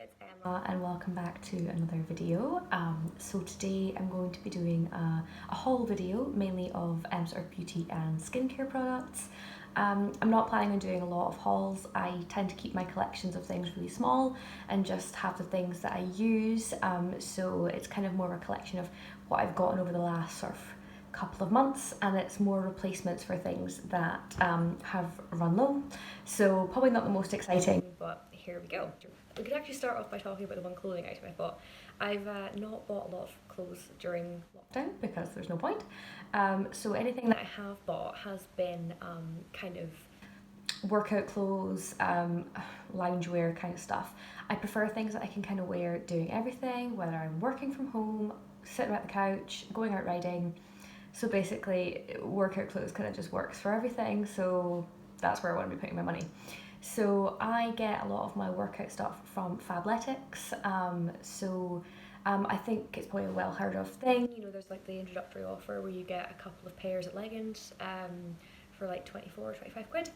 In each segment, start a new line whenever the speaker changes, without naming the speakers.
it's Emma and welcome back to another video. So today I'm going to be doing a haul video mainly of sort of beauty and skincare products. I'm not planning on doing a lot of hauls. I tend to keep my collections of things really small and just have the things that I use. So it's kind of more of a collection of what I've gotten over the last sort of couple of months, and it's more replacements for things that have run low. So probably not the most exciting, but here we go. We could actually start off by talking about the one clothing item I bought. I've not bought a lot of clothes during lockdown because there's no point. So anything that I have bought has been kind of workout clothes, loungewear kind of stuff. I prefer things that I can kind of wear doing everything, whether I'm working from home, sitting at the couch, going out riding. So basically, workout clothes kind of just works for everything. So that's where I want to be putting my money. So I get a lot of my workout stuff from Fabletics. I think it's probably a well heard of thing. You know, there's like the introductory offer where you get a couple of pairs of leggings for like 24 or 25 quid.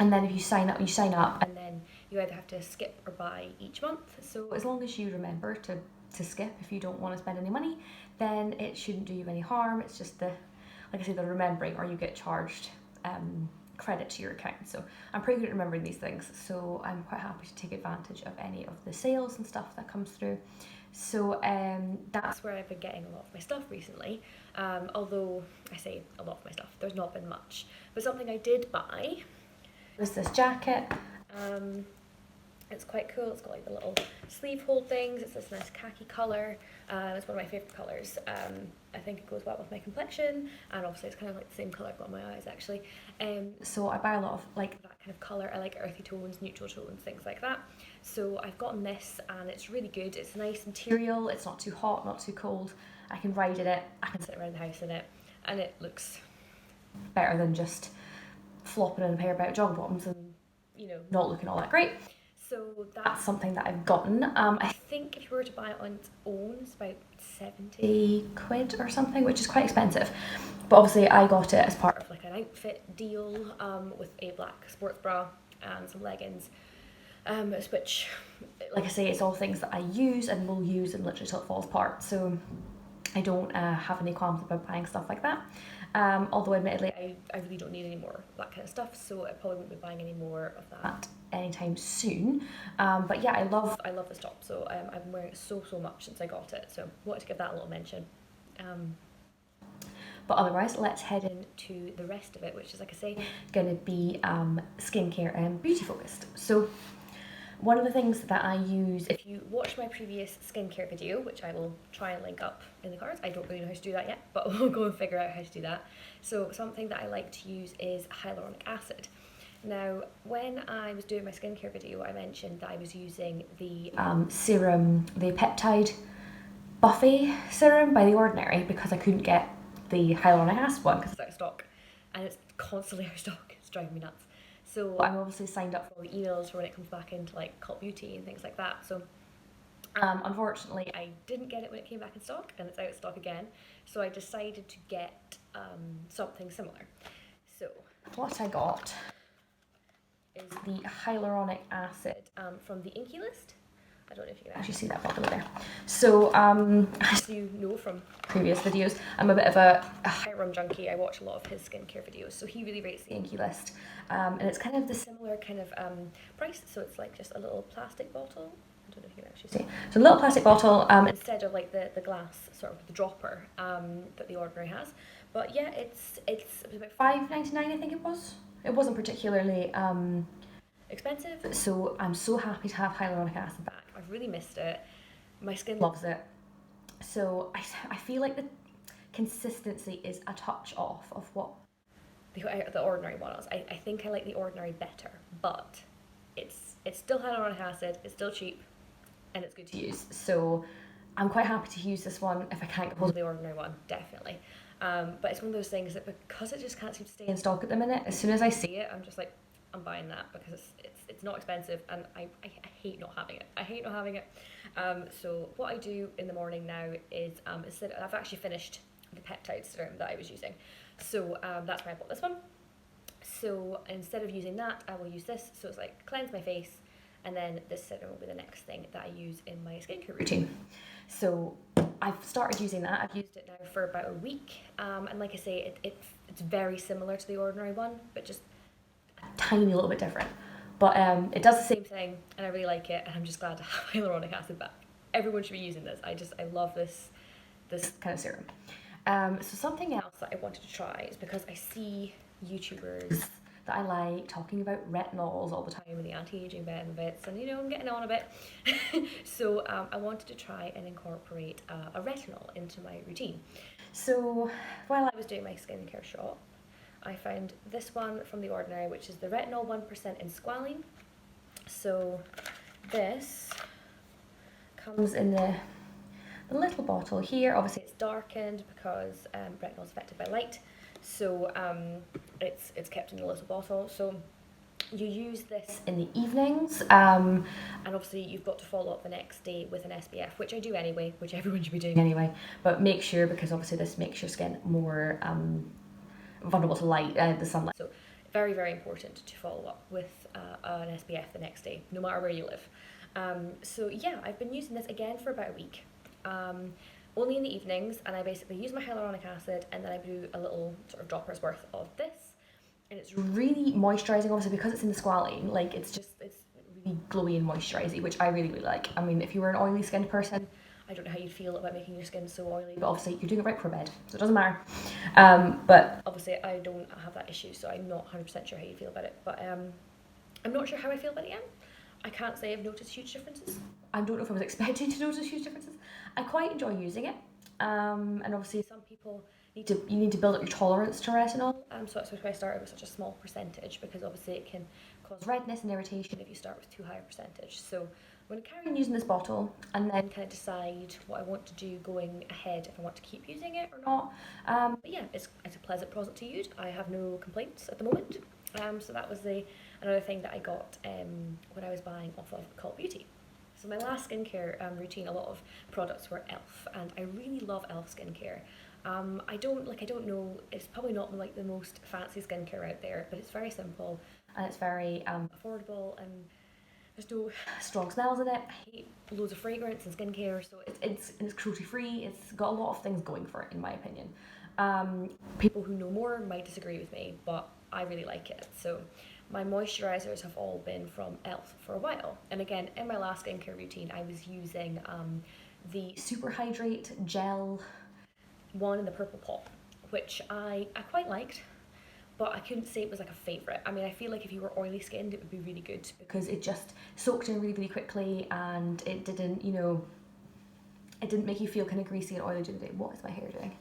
And then if you sign up, and then you either have to skip or buy each month. So as long as you remember to skip if you don't want to spend any money, then it shouldn't do you any harm. It's just like I say, the remembering, or you get charged credit to your account. So I'm pretty good at remembering these things, so I'm quite happy to take advantage of any of the sales and stuff that comes through. So that's where I've been getting a lot of my stuff recently. Although I say a lot of my stuff, there's not been much. But something I did buy was this jacket. It's quite cool. It's got like the little sleeve hold things. It's this nice khaki colour. It's one of my favourite colours. I think it goes well with my complexion, and obviously it's kind of like the same colour I've got in my eyes actually. So I buy a lot of like that kind of colour. I like earthy tones, neutral tones, things like that. So I've gotten this, and it's really good. It's nice material. It's not too hot, not too cold. I can ride in it. I can sit around the house in it, and it looks better than just flopping in a pair of jog bottoms and, you know, not looking all that great. So that's something that I've gotten. I think if you were to buy it on its own, it's about 70 quid or something, which is quite expensive. But obviously I got it as part of like an outfit deal with a black sports bra and some leggings. Which, like I say, it's all things that I use and will use and literally till it falls apart. So I don't have any qualms about buying stuff like that. Although admittedly, I really don't need any more of that kind of stuff, so I probably won't be buying any more of that anytime soon. But yeah, I love this top, so I've been wearing it so much since I got it, so I wanted to give that a little mention. But otherwise, let's head into the rest of it, which is, like I say, going to be skincare and beauty focused. So one of the things that I use, if you watch my previous skincare video, which I will try and link up in the cards, I don't really know how to do that yet, but we'll go and figure out how to do that. So something that I like to use is hyaluronic acid. Now, when I was doing my skincare video, I mentioned that I was using the serum, the peptide Buffy serum by The Ordinary, because I couldn't get the hyaluronic acid one because it's out of stock, and it's constantly out of stock. It's driving me nuts. So I'm obviously signed up for all the emails for when it comes back into like Cult Beauty and things like that. So unfortunately, I didn't get it when it came back in stock, and it's out of stock again. So I decided to get something similar. So what I got is the hyaluronic acid from the Inkey List. I don't know if you can actually see that properly there. So, as you know from previous videos, I'm a bit of a Hyram junkie. I watch a lot of his skincare videos, so he really rates the Inkey List. And it's kind of the similar kind of price, so it's like just a little plastic bottle. I don't know if you can actually see. So a little plastic bottle instead of like the glass, sort of the dropper that The Ordinary has. But yeah, it was about £5.99, I think it was. It wasn't particularly expensive, so I'm so happy to have hyaluronic acid back. I've really missed it. My skin loves it. So I feel like the consistency is a touch off of what the Ordinary one is. I think I like the Ordinary better, but it's still hyaluronic acid, it's still cheap, and it's good to use. So I'm quite happy to use this one if I can't get hold of the Ordinary one, definitely. But it's one of those things that, because it just can't seem to stay in stock at the minute, as soon as I see it, I'm just like, I'm buying that because it's not expensive, and I hate not having it. I hate not having it. So what I do in the morning now is instead, I've actually finished the peptide serum that I was using, so that's why I bought this one. So instead of using that, I will use this. So it's like cleanse my face, and then this serum will be the next thing that I use in my skincare routine. So I've started using that. I've used it now for about a week, and like I say, it's very similar to the Ordinary one, but just a tiny little bit different. But it does the same thing, and I really like it, and I'm just glad to have hyaluronic acid back. Everyone should be using this. I love this kind of serum. So something else that I wanted to try is because I see YouTubers that I like talking about retinols all the time and the anti-aging benefits, and I'm getting on a bit. So I wanted to try and incorporate a retinol into my routine. So while I was doing my skincare shop, I found this one from The Ordinary, which is the retinol 1% in squalene. So this comes in the little bottle here. Obviously it's darkened because retinol is affected by light, so it's kept in a little bottle. So you use this in the evenings, and obviously you've got to follow up the next day with an SPF, which I do anyway, which everyone should be doing anyway, but make sure, because obviously this makes your skin more vulnerable to light, the sunlight. So very, very important to follow up with an SPF the next day, no matter where you live. So yeah, I've been using this again for about a week. Only in the evenings, and I basically use my hyaluronic acid, and then I do a little sort of dropper's worth of this, and it's really moisturising, obviously because it's in the squalene. Like it's really glowy and moisturising, which I really, really like. I mean, if you were an oily skinned person, I don't know how you'd feel about making your skin so oily, but obviously you're doing it right for bed, so it doesn't matter. But obviously I don't have that issue, so I'm not 100% sure how you feel about it, but I'm not sure how I feel about it yet. I can't say I've noticed huge differences. I don't know if I was expecting to notice huge differences. I quite enjoy using it, and obviously some people you need to build up your tolerance to retinol. So that's why I started with such a small percentage, because obviously it can cause redness and irritation if you start with too high a percentage. So I'm going to carry on using this bottle, and then kind of decide what I want to do going ahead, if I want to keep using it or not. But yeah, it's a pleasant product to use. I have no complaints at the moment. So that was another thing that I got when I was buying off of Cult Beauty. So my last skincare routine, a lot of products were e.l.f. and I really love e.l.f. skincare. I don't know, it's probably not like the most fancy skincare out there, but it's very simple and it's very affordable, and there's no strong smells in it. I hate loads of fragrance and skincare, so it's cruelty free. It's got a lot of things going for it, in my opinion. People who know more might disagree with me, but I really like it. So my moisturisers have all been from e.l.f. for a while, and again in my last skincare routine I was using the Super Hydrate gel one in the purple pot, which I quite liked, but I couldn't say it was like a favourite. I mean, I feel like if you were oily skinned it would be really good, because it just soaked in really, really quickly, and it didn't, it didn't make you feel kind of greasy and oily during the day. What is my hair doing?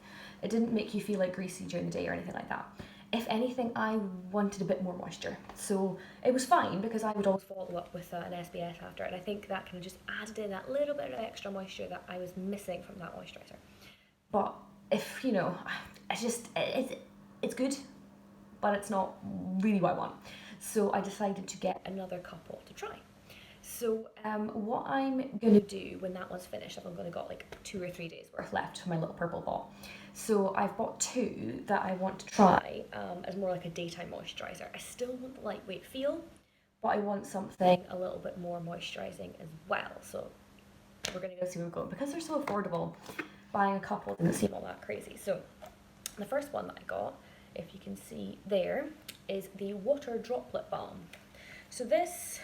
It didn't make you feel like greasy during the day or anything like that. If anything, I wanted a bit more moisture. So it was fine, because I would always follow up with an SPF after, and I think that kind of just added in that little bit of extra moisture that I was missing from that moisturiser. But if, it's good, but it's not really what I want. So I decided to get another couple to try. So what I'm going to do when that one's finished, I've only got like 2 or 3 days worth left for my little purple pot. So I've bought 2 that I want to try as more like a daytime moisturiser. I still want the lightweight feel, but I want something a little bit more moisturising as well. So we're going to go see where we're going. Because they're so affordable, buying a couple didn't seem all that crazy. So the first one that I got, if you can see there, is the Water Droplet Balm. So this,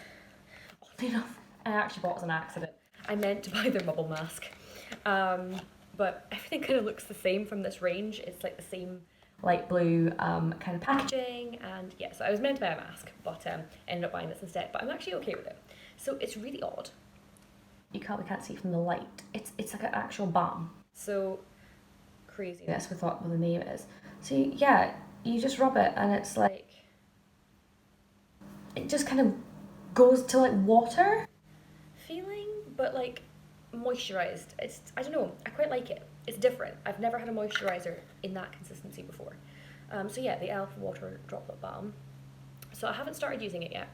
oddly enough, I actually bought as an accident. I meant to buy their bubble mask, but everything kind of looks the same from this range. It's like the same light blue kind of packaging, and yeah, so I was meant to buy a mask, but ended up buying this instead. But I'm actually okay with it. So it's really odd. We can't see from the light. It's like an actual balm. So crazy. That's what the name is. So yeah, you just rub it, and it's like, it just kind of goes to like water feeling, but like moisturized. I don't know, I quite like it. It's different. I've never had a moisturizer in that consistency before. So yeah, the e.l.f. Water Droplet Balm. So I haven't started using it yet,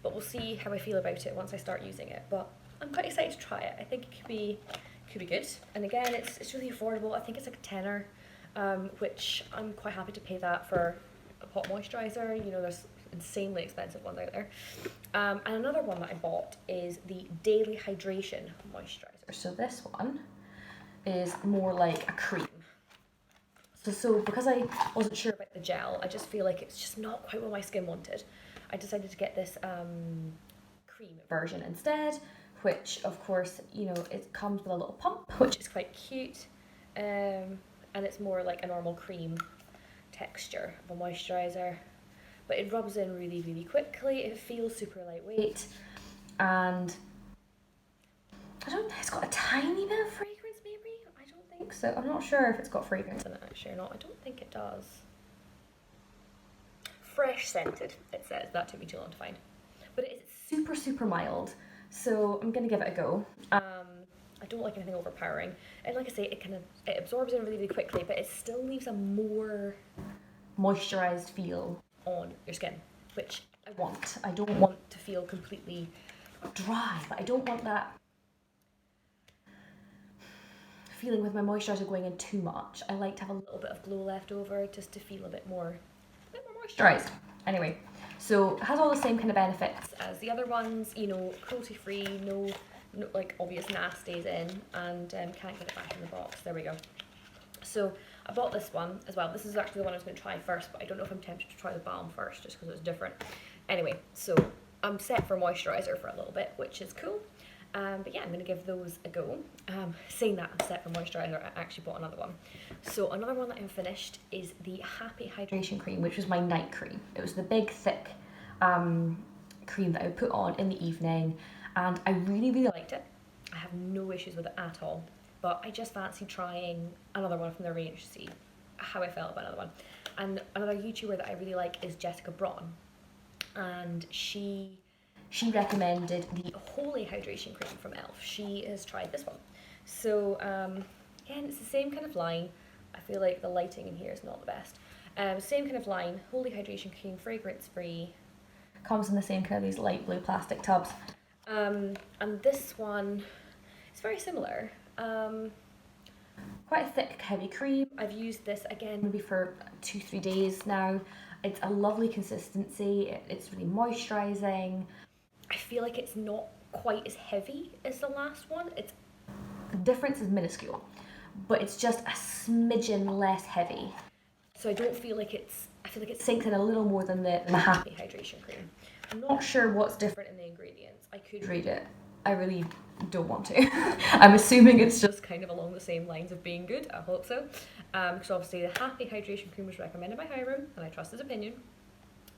but we'll see how I feel about it once I start using it. But I'm quite excited to try it. I think it could be good. And again, it's really affordable. I think it's like a tenner, which I'm quite happy to pay that for a pot moisturizer. insanely expensive ones out there. And another one that I bought is the Daily Hydration Moisturiser. So this one is more like a cream. So because I wasn't sure about the gel, I just feel like it's just not quite what my skin wanted. I decided to get this cream version instead, which of course, you know, it comes with a little pump, which is quite cute. And it's more like a normal cream texture of a moisturiser. But it rubs in really, really quickly. It feels super lightweight. And I don't know, it's got a tiny bit of fragrance maybe? I don't think so. I'm not sure if it's got fragrance in it actually or not. I don't think it does. Fresh scented, it says. That took me too long to find. But it's super, super mild. So I'm going to give it a go. I don't like anything overpowering. And like I say, it absorbs in really, really quickly, but it still leaves a more moisturised feel on your skin, which I want. I don't want to feel completely dry, but I don't want that feeling with my moisturiser going in too much. I like to have a little bit of glow left over just to feel a bit more moisturised. Anyway, so it has all the same kind of benefits as the other ones, you know, cruelty free, no like obvious nasties in, and can't get it back in the box. There we go. So I bought this one as well. This is actually the one I was going to try first, but I don't know if I'm tempted to try the balm first just because it's different. Anyway, so I'm set for moisturiser for a little bit, which is cool. But yeah, I'm going to give those a go. Saying that I'm set for moisturiser, I actually bought another one. So another one that I've finished is the Happy Hydration Cream, which was my night cream. It was the big, thick cream that I would put on in the evening, and I really, really liked it. I have no issues with it at all, but I just fancied trying another one from their range to see how I felt about another one. And another YouTuber that I really like is Jessica Braun, and she recommended the Holy Hydration Cream from e.l.f. She has tried this one. So, again, it's the same kind of line. I feel like the lighting in here is not the best. Same kind of line, Holy Hydration Cream, fragrance free. Comes in the same kind of these light blue plastic tubs. And this one is very similar. Quite a thick, heavy cream. I've used this again maybe for 2-3 days now. It's a lovely consistency. It's really moisturising. I feel like it's not quite as heavy as the last one. The difference is minuscule, but it's just a smidgen less heavy. So I feel like it sinks in a little more than the Happy Hydration Cream. I'm not sure what's different in the ingredients. I could read it. I really don't want to. I'm assuming it's just kind of along the same lines of being good. I hope so. Because obviously the Happy Hydration Cream was recommended by Hiram, and I trust his opinion.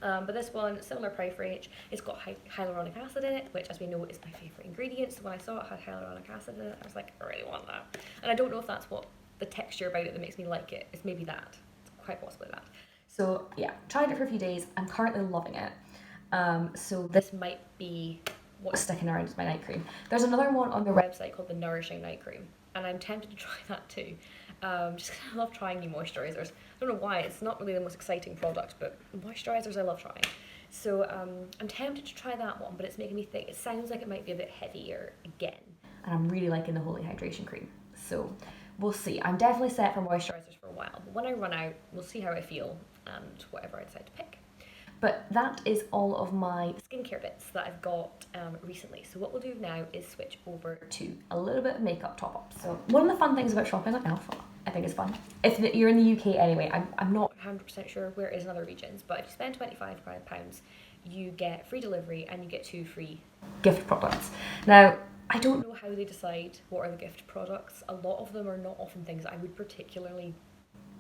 But this one, similar price range, it's got hyaluronic acid in it, which as we know is my favourite ingredient. So when I saw it had hyaluronic acid in it, I was like, I really want that. And I don't know if that's what the texture about it that makes me like it. It's maybe that. It's quite possibly that. So yeah, tried it for a few days. I'm currently loving it. So this might be what's sticking around as my night cream. There's another one on their website called the Nourishing Night Cream, and I'm tempted to try that too. Just because I love trying new moisturisers. I don't know why, it's not really the most exciting product, but moisturisers I love trying. So I'm tempted to try that one, but it's making me think, it sounds like it might be a bit heavier again. And I'm really liking the Holy Hydration Cream. So we'll see. I'm definitely set for moisturisers for a while, but when I run out, we'll see how I feel and whatever I decide to pick. But that is all of my skincare bits that I've got recently. So what we'll do now is switch over to a little bit of makeup top-up. So one of the fun things about shopping at e.l.f., I think is fun. If you're in the UK anyway, I'm not 100% sure where it is in other regions, but if you spend £25, you get free delivery and you get 2 free gift products. Now, I don't know how they decide what are the gift products. A lot of them are not often things that I would particularly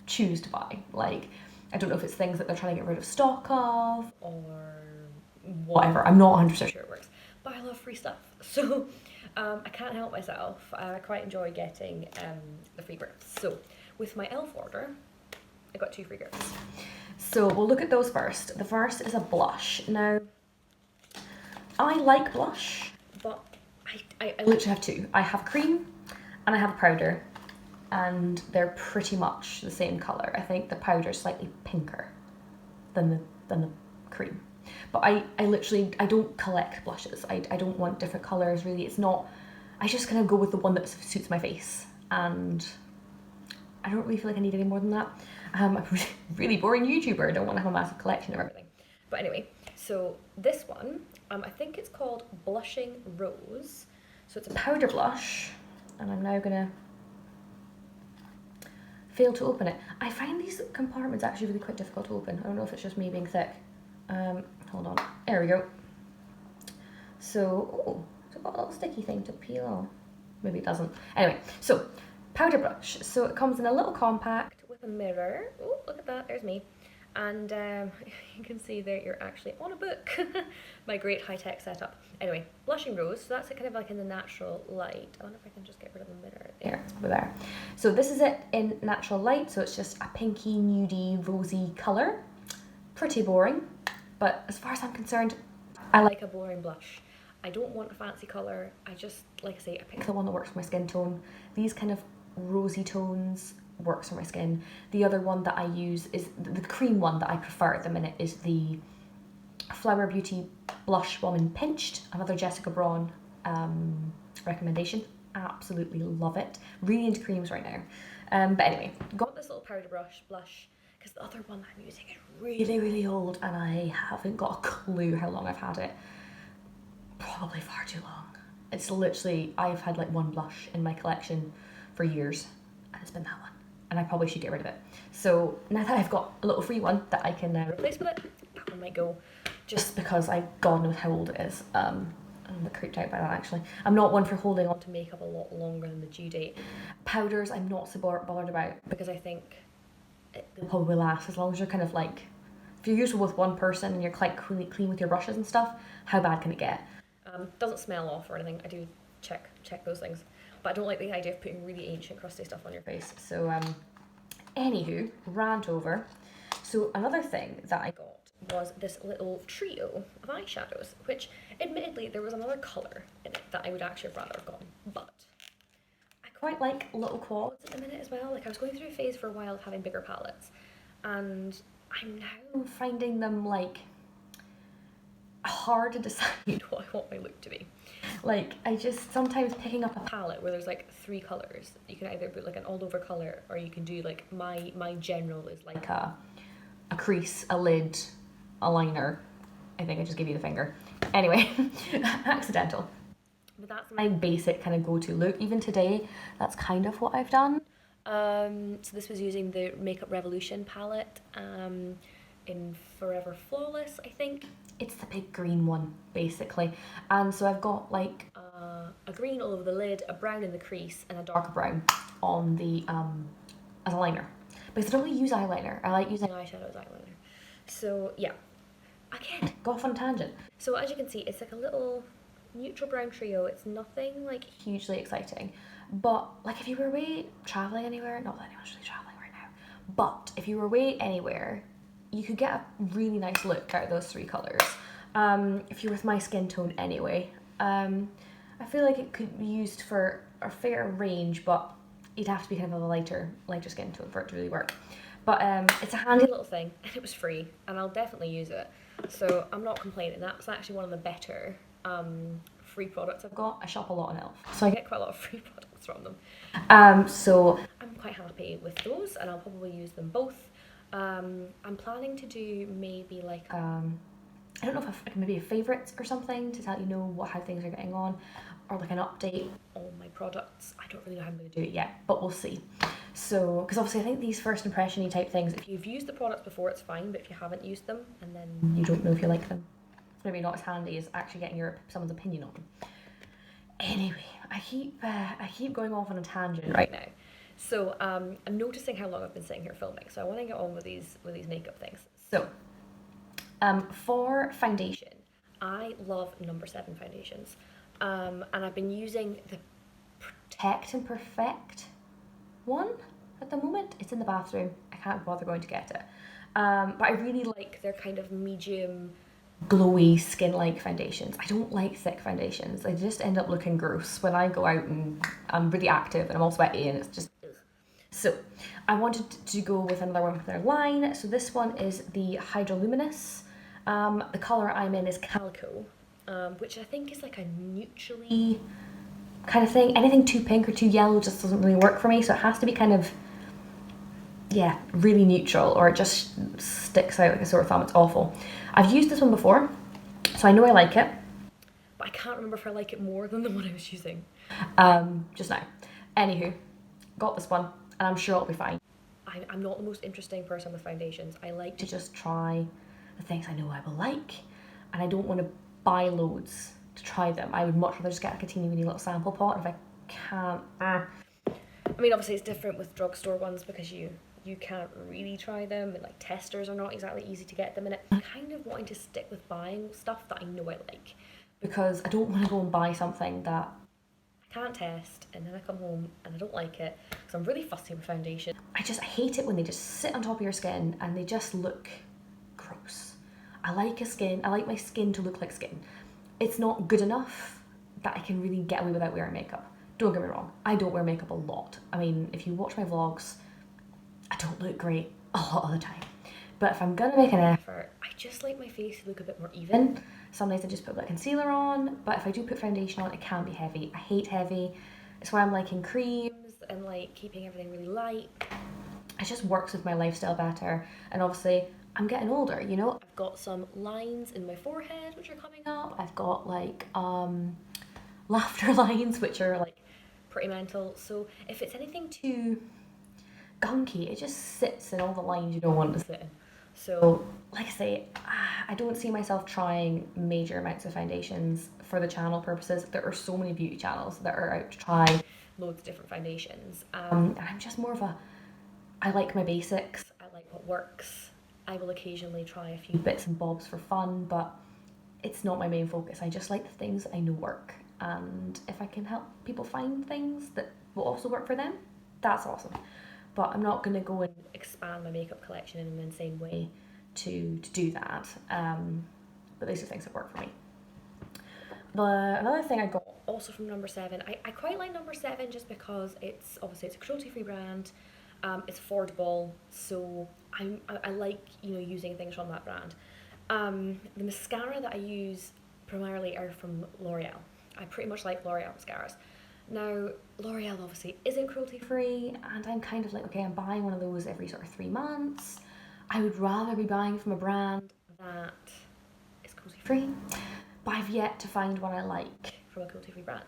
choose to buy. Like, I don't know if it's things that they're trying to get rid of stock of or whatever. I'm not 100% sure it works. But I love free stuff. So I can't help myself. I quite enjoy getting the free gifts. So with my e.l.f. order, I got 2 free gifts. So we'll look at those first. The first is a blush. Now, I like blush, but I literally have 2. I have cream and I have a powder. And they're pretty much the same colour. I think the powder is slightly pinker than the cream. But I don't collect blushes. I don't want different colours really. It's not, I just kind of go with the one that suits my face. And I don't really feel like I need any more than that. I'm a really boring YouTuber. I don't want to have a massive collection of everything. But anyway, So this one, I think it's called Blushing Rose. So it's a powder blush, and I'm now gonna fail to open it. I find these compartments actually really quite difficult to open. I don't know if it's just me being thick. Hold on, there we go. So, oh, it's got a little sticky thing to peel off. Maybe it doesn't. Anyway, so powder brush. So it comes in a little compact with a mirror. Oh, look at that, there's me. And you can see there you're actually on a book. My great high-tech setup. Anyway, Blushing Rose, so that's kind of like in the natural light. I wonder if I can just get rid of the mirror. There. So this is it in natural light, so it's just a pinky, nudie, rosy colour. Pretty boring, but as far as I'm concerned, I like a boring blush. I don't want a fancy colour. I just, like I say, I pick the one that works for my skin tone. These kind of rosy tones works for my skin. The other one that I use is the cream one that I prefer at the minute is the Flower Beauty Blush Woman Pinched, another Jessica Braun recommendation. Absolutely love it. Really into creams right now. But anyway, got this little powder blush because the other one that I'm using is really, really old and I haven't got a clue how long I've had it. Probably far too long. It's literally, I've had like one blush in my collection for years and it's been that one. And I probably should get rid of it. So now that I've got a little free one that I can replace with it, that one might go. Just because God knows how old it is. I'm a bit creeped out by that actually. I'm not one for holding on to makeup a lot longer than the due date. Powders I'm not so bothered about because I think it'll probably last as long as you're kind of like, if you're useful with one person and you're quite clean with your brushes and stuff, how bad can it get? Doesn't smell off or anything. I do check those things. But I don't like the idea of putting really ancient crusty stuff on your face. So anywho, rant over. So another thing that I got was this little trio of eyeshadows, which admittedly there was another colour in it that I would actually have rather have gone, but I quite like little quads at the minute as well. Like I was going through a phase for a while of having bigger palettes and I'm now finding them like hard to decide what I want my look to be. Like I just sometimes picking up a palette where there's like 3 colours. You can either put like an all over colour or you can do like my general is like a crease, a lid, a liner. I think I just gave you the finger. Anyway, accidental. But that's my basic kind of go-to look. Even today, that's kind of what I've done. So this was using the Makeup Revolution palette in Forever Flawless, I think. It's the big green one, basically. And so I've got like a green all over the lid, a brown in the crease, and a darker brown on the as a liner. Because I don't really use eyeliner. I like using eyeshadow as eyeliner. So yeah, again, go off on a tangent. So as you can see, it's like a little neutral brown trio. It's nothing like hugely exciting. But like if you were away traveling anywhere, not that anyone's really traveling right now, but if you were away anywhere, you could get a really nice look out of those 3 colours. If you're with my skin tone anyway. I feel like it could be used for a fair range, but you'd have to be kind of a lighter skin tone for it to really work. But it's a handy little thing and it was free and I'll definitely use it. So I'm not complaining. That's actually one of the better free products I've got. I shop a lot on Elf, so I get quite a lot of free products from them. So I'm quite happy with those and I'll probably use them both. I'm planning to do maybe like I don't know if maybe a favourites or something to let you know how things are getting on, or like an update on my products. I don't really know how I'm going to do it yet, but we'll see. So, because obviously I think these first impression-y type things, if you've used the products before, it's fine, but if you haven't used them and then you don't know if you like them, it's maybe not as handy as actually getting someone's opinion on them. Anyway, I keep going off on a tangent right now. So I'm noticing how long I've been sitting here filming, so I want to get on with these makeup things. So for foundation, I love No. 7 foundations, and I've been using the Protect and Perfect one at the moment. It's in the bathroom. I can't bother going to get it, but I really like their kind of medium glowy skin-like foundations. I don't like thick foundations. They just end up looking gross when I go out and I'm really active and I'm all sweaty and it's just ugh. So I wanted to go with another one from their line. So this one is the Hydroluminous. The colour I'm in is Calico, which I think is like a neutrally kind of thing. Anything too pink or too yellow just doesn't really work for me, so it has to be kind of, yeah, really neutral or it just sticks out like a sore thumb. It's awful. I've used this one before, so I know I like it, but I can't remember if I like it more than the one I was using just now. Anywho, got this one, and I'm sure it'll be fine. I'm not the most interesting person with foundations. I like to just try the things I know I will like, and I don't want to buy loads to try them. I would much rather just get like a teeny weeny little sample pot if I can't. I mean, obviously it's different with drugstore ones because you can't really try them, and like testers are not exactly easy to get them, and I'm kind of wanting to stick with buying stuff that I know I like, because I don't want to go and buy something that I can't test and then I come home and I don't like it, because I'm really fussy with foundation. I hate it when they just sit on top of your skin and they just look gross. I like my skin to look like skin. It's not good enough that I can really get away without wearing makeup. Don't get me wrong, I don't wear makeup a lot. I mean, if you watch my vlogs, I don't look great a lot of the time. But if I'm gonna make an effort, I just like my face to look a bit more even. Some days I just put a bit of concealer on, but if I do put foundation on, it can be heavy. I hate heavy. It's why I'm liking creams and like keeping everything really light. It just works with my lifestyle better. And obviously, I'm getting older, you know? I've got some lines in my forehead which are coming up. I've got like laughter lines which are like pretty mental. So if it's anything too gunky, it just sits in all the lines you don't want to sit in. So, like I say, I don't see myself trying major amounts of foundations for the channel purposes. There are so many beauty channels that are out to try loads of different foundations. And I'm just more of a, I like my basics, I like what works. I will occasionally try a few bits and bobs for fun, but it's not my main focus. I just like the things that I know work. And if I can help people find things that will also work for them, that's awesome. But I'm not going to go and expand my makeup collection in an insane way to do that. But these are things that work for me. Another thing I got also from Number 7, I quite like Number 7 just because it's obviously it's a cruelty-free brand, it's affordable, so I like, you know, using things from that brand. The mascara that I use primarily are from L'Oreal. I pretty much like L'Oreal mascaras. Now, L'Oreal obviously isn't cruelty free, and I'm kind of like, okay, I'm buying one of those every sort of 3 months. I would rather be buying from a brand that is cruelty free, but I've yet to find one I like from a cruelty free brand.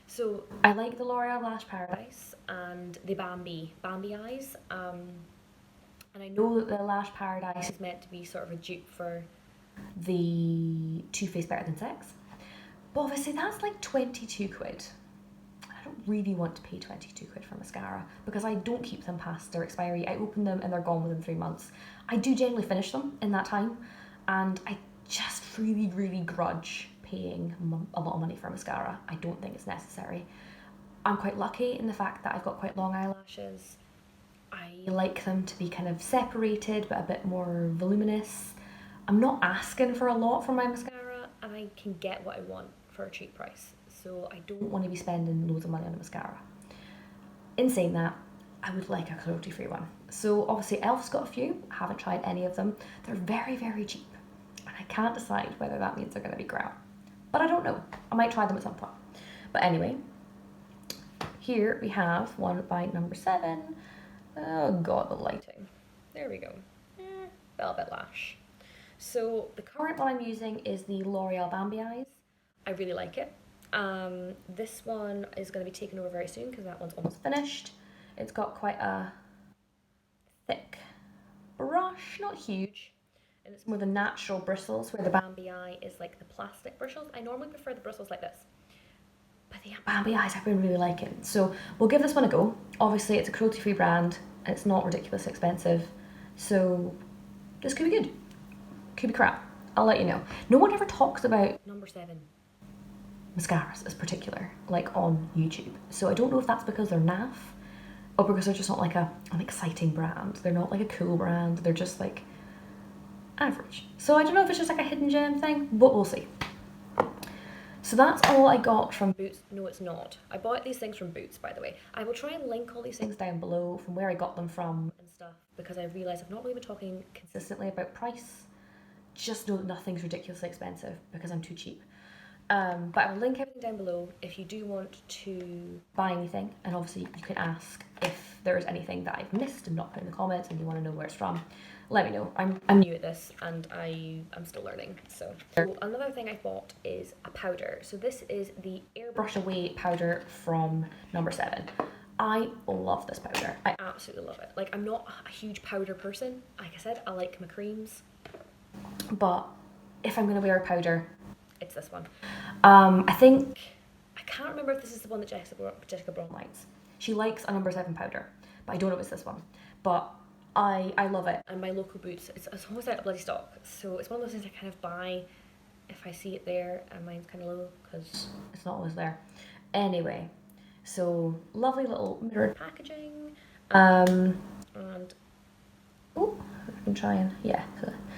So I like the L'Oreal Lash Paradise and the Bambi Eyes, and I know that the Lash Paradise is meant to be sort of a dupe for the Too Faced Better Than Sex, but obviously that's like 22 quid. I don't really want to pay 22 quid for mascara because I don't keep them past their expiry. I open them and they're gone within 3 months. I do generally finish them in that time, and I just really, really grudge paying a lot of money for mascara. I don't think it's necessary. I'm quite lucky in the fact that I've got quite long eyelashes. I like them to be kind of separated but a bit more voluminous. I'm not asking for a lot from my mascara, and I can get what I want for a cheap price. So I don't want to be spending loads of money on a mascara. In saying that, I would like a cruelty-free one. So obviously e.l.f.'s got a few, I haven't tried any of them. They're very, very cheap, and I can't decide whether that means they're going to be great. But I don't know, I might try them at some point. But anyway, here we have one by Number 7. Oh god, the lighting. There we go. Velvet Lash. So the current one I'm using is the L'Oreal Bambi Eyes. I really like it. This one is going to be taken over very soon because that one's almost finished. It's got quite a thick brush, not huge, and it's more the natural bristles, where the Bambi Eye is like the plastic bristles. I normally prefer the bristles like this, but the Bambi Eyes I've been really liking. So we'll give this one a go. Obviously it's a cruelty-free brand and it's not ridiculously expensive, so this could be good. Could be crap. I'll let you know. No one ever talks about Number 7 mascaras as particular, like on YouTube. So I don't know if that's because they're naff or because they're just not like an exciting brand. They're not like a cool brand. They're just like average. So I don't know if it's just like a hidden gem thing, but we'll see. So that's all I got from Boots. No, it's not. I bought these things from Boots, by the way. I will try and link all these things down below from where I got them from and stuff, because I realise I've not really been talking consistently about price. Just know that nothing's ridiculously expensive because I'm too cheap. But I will link everything down below if you do want to buy anything, and obviously you can ask if there's anything that I've missed and not put in the comments and you want to know where it's from. Let me know. I'm new at this and I'm still learning. So another thing I bought is a powder. So this is the Airbrush Away powder from Number 7. I love this powder. I absolutely love it. Like, I'm not a huge powder person. Like I said, I like my creams. But if I'm going to wear a powder, it's this one. I can't remember if this is the one that Jessica Braun likes. She likes a Number 7 powder, but I don't know if it's this one. But I love it. And my local Boots, it's almost out of bloody stock. So it's one of those things I kind of buy if I see it there, and mine's kind of low because it's not always there. Anyway, so lovely little mirrored packaging. And oh, I've been trying, yeah.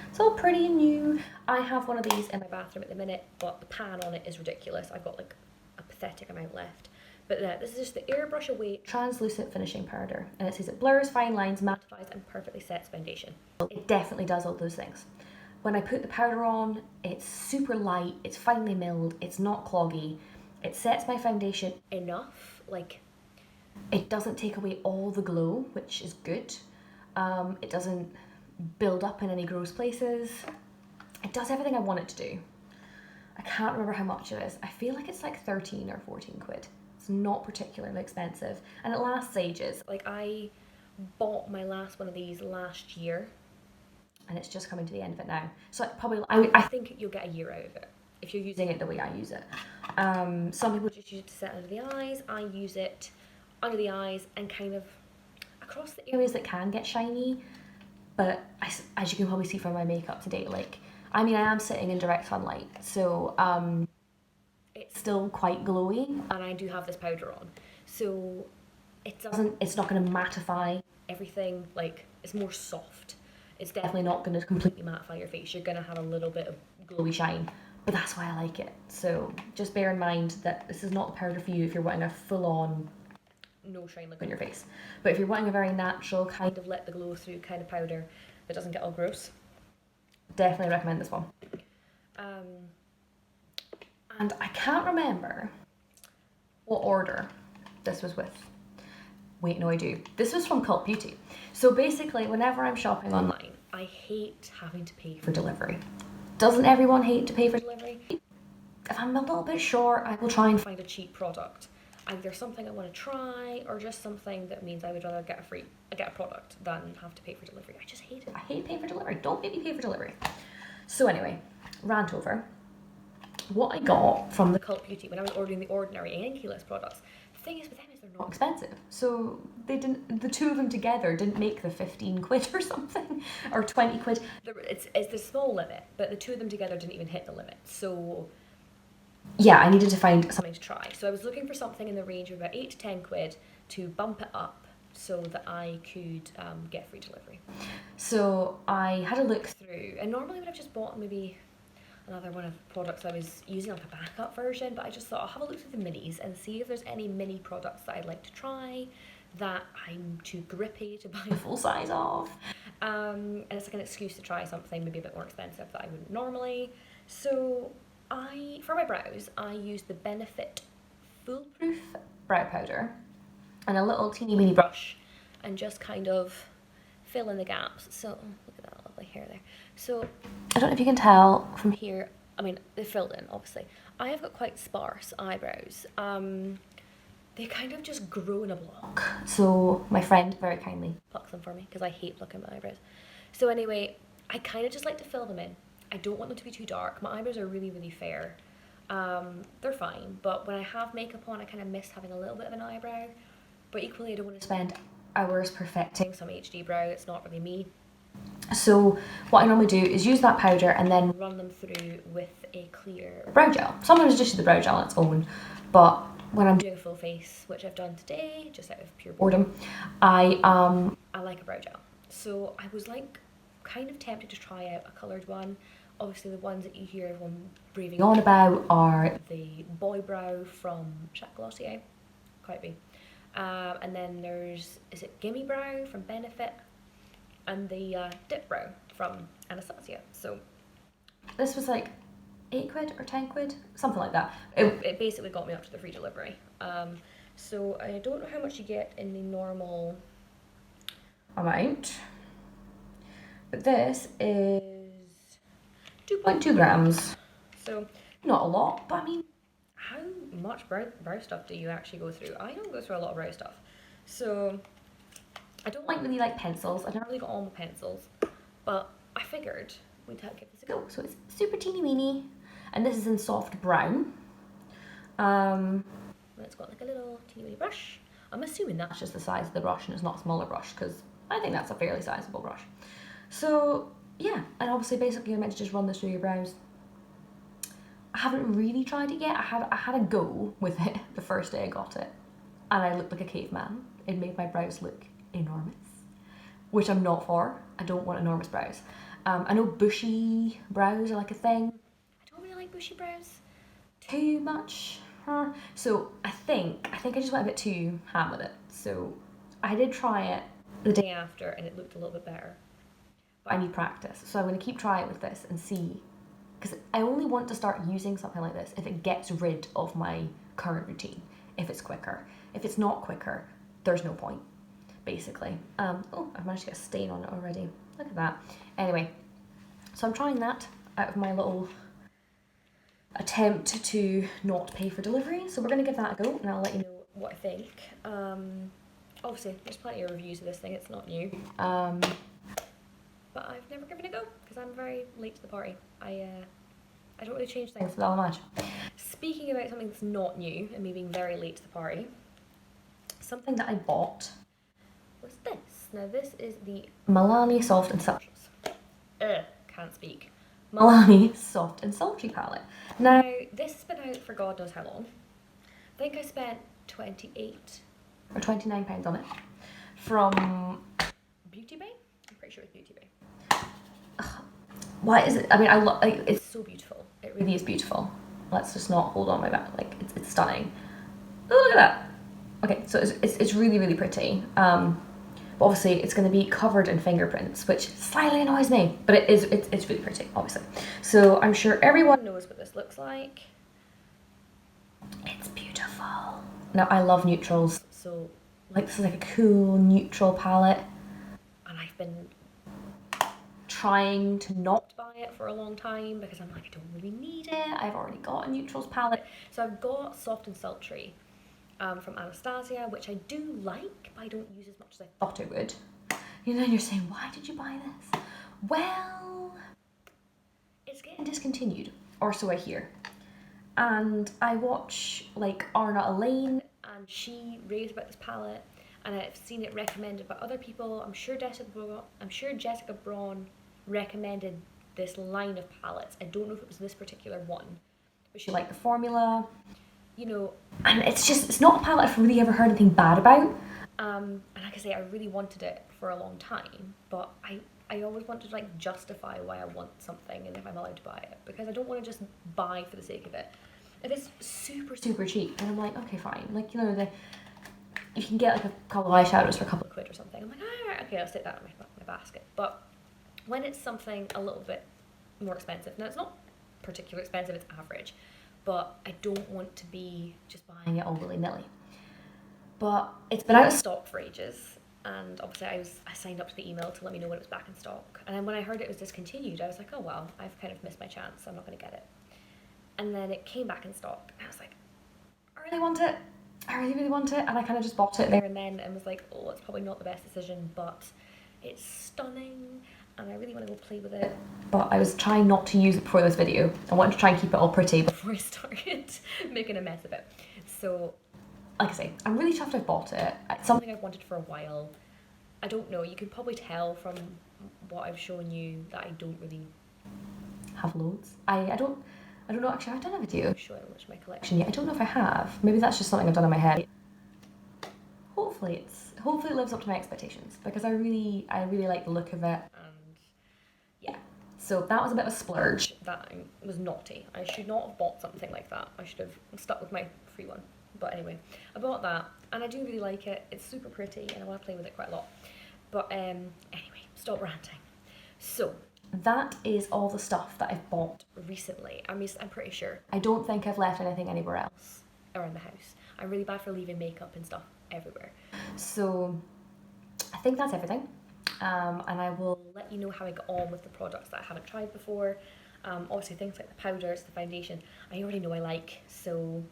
It's all pretty and new. I have one of these in my bathroom at the minute, but the pan on it is ridiculous. I've got like a pathetic amount left. But this is just the Airbrush Away translucent finishing powder, and it says it blurs fine lines, mattifies and perfectly sets foundation. It definitely does all those things. When I put the powder on, it's super light, it's finely milled, it's not cloggy, it sets my foundation enough, like it doesn't take away all the glow, which is good. It doesn't build up in any gross places. It does everything I want it to do. I can't remember how much it is. I feel like it's like 13 or 14 quid. It's not particularly expensive and it lasts ages. Like, I bought my last one of these last year and it's just coming to the end of it now. So I think you'll get a year out of it if you're using it the way I use it. Some people just use it to set under the eyes. I use it under the eyes and kind of across the areas that can get shiny. But as you can probably see from my makeup today, like, I mean, I am sitting in direct sunlight, so it's still quite glowy, and I do have this powder on, so it's not going to mattify everything. Like, it's more soft. It's definitely not going to completely mattify your face. You're going to have a little bit of glowy shine, but that's why I like it. So just bear in mind that this is not the powder for you if you're wanting a full-on no shine look on your face. But if you're wanting a very natural, kind of let the glow through kind of powder that doesn't get all gross, definitely recommend this one. And I can't remember what order this was with. Wait, no, I do. This was from Cult Beauty. So basically, whenever I'm shopping online, I hate having to pay for delivery. Doesn't everyone hate to pay for delivery? If I'm a little bit short, I will try and find a cheap product. Either something I want to try or just something that means I would rather get a product than have to pay for delivery. I just hate it. I hate paying for delivery. Don't make me pay for delivery. So anyway, rant over. What I got from the Cult Beauty when I was ordering the Ordinary and Keyless products, the thing is with them is they're not expensive. So the two of them together didn't make the 15 quid or something, or 20 quid. It's the small limit, but the two of them together didn't even hit the limit. So yeah, I needed to find something to try. So I was looking for something in the range of about 8 to 10 quid to bump it up so that I could get free delivery. So I had a look through, and normally would have just bought maybe another one of the products I was using, like a backup version, but I just thought I'll have a look through the minis and see if there's any mini products that I'd like to try that I'm too grippy to buy a full size of. And it's like an excuse to try something maybe a bit more expensive that I wouldn't normally. So for my brows, I use the Benefit Foolproof Brow Powder and a little teeny weeny brush and just kind of fill in the gaps. So, look at that lovely hair there. So, I don't know if you can tell from here, I mean, they're filled in, obviously. I have got quite sparse eyebrows. They kind of just grow in a block. So, my friend very kindly plucks them for me because I hate plucking my eyebrows. So anyway, I kind of just like to fill them in. I don't want them to be too dark. My eyebrows are really, really fair. They're fine, but when I have makeup on, I kind of miss having a little bit of an eyebrow. But equally, I don't want to spend hours perfecting some HD brow. It's not really me. So what I normally do is use that powder and then run them through with a clear brow gel. Sometimes just use the brow gel on its own, but when I'm doing a full face, which I've done today, just out of pure boredom, I like a brow gel. So I was like kind of tempted to try out a coloured one. Obviously the ones that you hear everyone raving on about are the Boy Brow from Jacques Glossier, quite big. And then there's, is it Gimme Brow from Benefit, and the Dip Brow from Anastasia. So this was like £8 or £10, something like that. It basically got me up to the free delivery. So I don't know how much you get in the normal amount, but this is 2.2 grams. So not a lot, but I mean, how much brow stuff do you actually go through? I don't go through a lot of brow stuff. So I don't really like pencils. I've never really got all my pencils, but I figured we'd give this a go. So it's super teeny weeny, and this is in soft brown. It's got like a little teeny weeny brush. I'm assuming that's just the size of the brush and it's not a smaller brush, because I think that's a fairly sizable brush. So yeah, and obviously basically you're meant to just run this through your brows. I haven't really tried it yet. I had a go with it the first day I got it, and I looked like a caveman. It made my brows look enormous, which I'm not for. I don't want enormous brows. I know bushy brows are like a thing. I don't really like bushy brows too much. So I think I just went a bit too ham with it. So I did try it the day after and it looked a little bit better. But I need practice. So I'm going to keep trying it with this and see. Because I only want to start using something like this if it gets rid of my current routine. If it's quicker. If it's not quicker, there's no point, basically. Oh, I've managed to get a stain on it already. Look at that. Anyway, so I'm trying that out of my little attempt to not pay for delivery. So we're going to give that a go and I'll let you know what I think. Obviously, there's plenty of reviews of this thing. It's not new. But I've never given it a go because I'm very late to the party. I don't really change things that much. Speaking about something that's not new and me being very late to the party, something that I bought was this. Now this is the Milani Soft and Sultry. Can't speak. Milani Soft and Sultry palette. Now this has been out for God knows how long. I think I spent £28 or £29 on it from Beauty Bay. I'm pretty sure it's Beauty Bay. Why is it? I mean, it's so beautiful. It really is beautiful. Let's just not hold on my back. Like it's stunning. Oh, look at that. Okay, so it's really, really pretty. But obviously it's going to be covered in fingerprints, which slightly annoys me. But it's really pretty, obviously. So I'm sure everyone knows what this looks like. It's beautiful. Now I love neutrals, so like this is like a cool neutral palette, and I've been trying to not buy it for a long time because I'm like, I don't really need it. I've already got a neutrals palette. So I've got Soft and Sultry from Anastasia, which I do like, but I don't use as much as I thought I would. You know, you're saying, why did you buy this? Well, it's getting discontinued, or so I hear. And I watch like Arna Elaine, and she raves about this palette, and I've seen it recommended by other people. I'm sure Jessica Braun recommended this line of palettes. I don't know if it was this particular one, but she liked the formula, you know, and it's not a palette I've really ever heard anything bad about. And like I say, I really wanted it for a long time, but I always want to like justify why I want something and if I'm allowed to buy it, because I don't want to just buy for the sake of it. If it's super, super cheap, and I'm like, okay, fine. Like, you know, you can get like a couple of eyeshadows for a couple of quid or something. I'm like, alright, okay, I'll stick that in my basket. But when it's something a little bit more expensive, now it's not particularly expensive, it's average, but I don't want to be just buying it all willy-nilly. But it's been out of stock for ages, and obviously I signed up to the email to let me know when it was back in stock. And then when I heard it was discontinued, I was like, oh well, I've kind of missed my chance, I'm not going to get it. And then it came back in stock, and I was like, I really want it. I really, really want it. And I kind of just bought it there and then and was like, oh, it's probably not the best decision, but it's stunning, and I really want to go play with it. But I was trying not to use it before this video. I wanted to try and keep it all pretty before I started making a mess of it. So, like I say, I'm really chuffed I've bought it. It's something I've wanted for a while. I don't know, you can probably tell from what I've shown you that I don't really have loads. I don't know, actually I've done a video showing much of my collection yet. I don't know if I have. Maybe that's just something I've done in my head. Hopefully it lives up to my expectations, because I really like the look of it, and yeah. So that was a bit of a splurge. That was naughty. I should not have bought something like that. I should have stuck with my free one. But anyway, I bought that, and I do really like it. It's super pretty, and I want to play with it quite a lot. But anyway, stop ranting. So, that is all the stuff that I've bought recently. I'm pretty sure. I don't think I've left anything anywhere else around the house. I'm really bad for leaving makeup and stuff everywhere. So I think that's everything. And I will let you know how I got on with the products that I haven't tried before. Obviously things like the powders, the foundation, I already know I like, so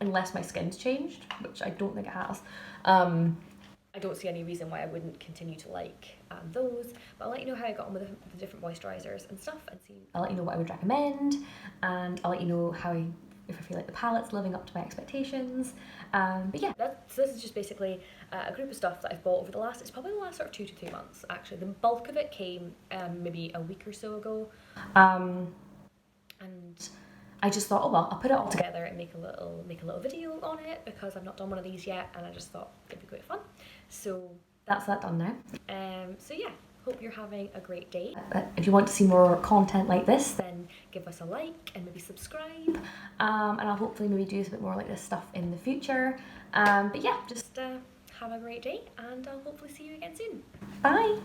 unless my skin's changed, which I don't think it has, I don't see any reason why I wouldn't continue to like those, but I'll let you know how I got on with the different moisturisers and stuff, and see. I'll let you know what I would recommend, and I'll let you know if I feel like the palette's living up to my expectations. But yeah, so this is just basically a group of stuff that I've bought over it's probably the last sort of 2 to 3 months actually. The bulk of it came maybe a week or so ago. And I just thought, oh well, I'll put it all together and make a little video on it, because I've not done one of these yet, and I just thought it'd be great fun. So that's that done now. So yeah, hope you're having a great day. If you want to see more content like this, then give us a like and maybe subscribe. And I'll hopefully maybe do a bit more like this stuff in the future. But yeah, just have a great day, and I'll hopefully see you again soon. Bye!